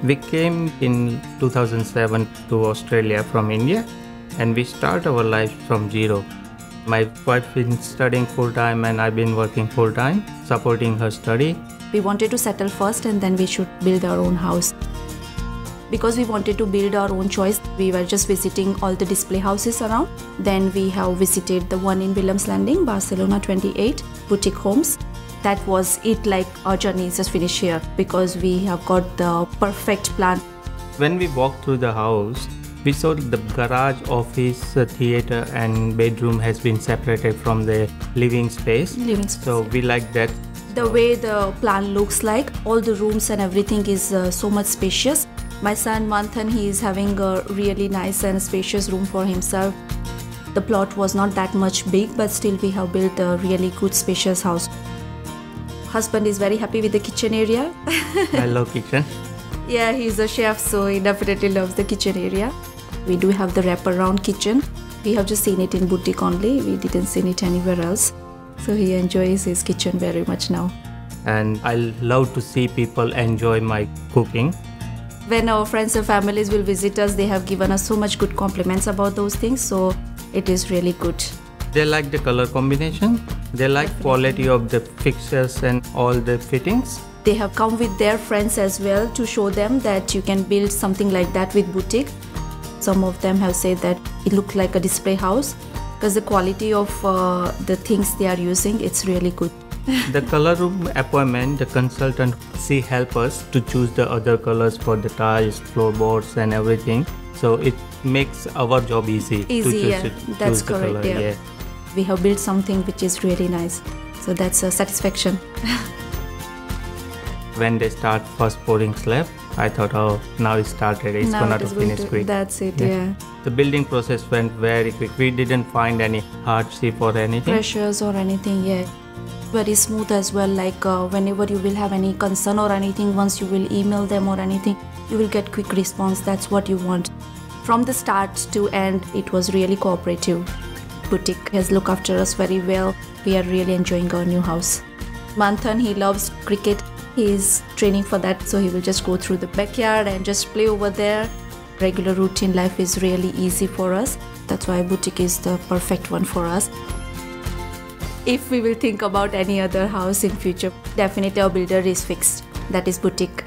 We came in 2007 to Australia from India, and we start our life from zero. My wife been studying full-time and I've been working full-time, supporting her study. We wanted to settle first and then we should build our own house. Because we wanted to build our own choice, we were just visiting all the display houses around. Then we have visited the one in Williams Landing, Barcelona 28, boutique homes. That was it, like our journey is just finished here because we have got the perfect plan. When we walked through the house, we saw the garage, office, theater and bedroom has been separated from the living space. So we like that. The way the plan looks like, all the rooms and everything is so much spacious. My son Manthan, he is having a really nice and spacious room for himself. The plot was not that much big, but still we have built a really good spacious house. Husband is very happy with the kitchen area. I love kitchen. Yeah, he's a chef, so he definitely loves the kitchen area. We do have the wraparound kitchen. We have just seen it in boutique only. We didn't see it anywhere else. So he enjoys his kitchen very much now. And I love to see people enjoy my cooking. When our friends and families will visit us, they have given us so much good compliments about those things. So it is really good. They like the color combination. They like quality of the fixtures and all the fittings. They have come with their friends as well to show them that you can build something like that with boutique. Some of them have said that it looked like a display house because the quality of the things they are using, it's really good. The color room appointment, the consultant, she help us to choose the other colors for the tiles, floorboards and everything. So it makes our job easy to choose, yeah. That's choose the correct, color. yeah. We have built something which is really nice. So that's a satisfaction. When they start first pouring slab, I thought, oh, now it started. It's going to finish quick. That's it, yeah. The building process went very quick. We didn't find any hardship or anything. Pressures or anything, yeah. Very smooth as well, like whenever you will have any concern or anything, once you will email them or anything, you will get quick response. That's what you want. From the start to end, it was really cooperative. Boutique has looked after us very well. We are really enjoying our new house. Manthan, he loves cricket. He is training for that, so he will just go through the backyard and just play over there. Regular routine life is really easy for us. That's why boutique is the perfect one for us. If we will think about any other house in future, definitely our builder is fixed. That is boutique.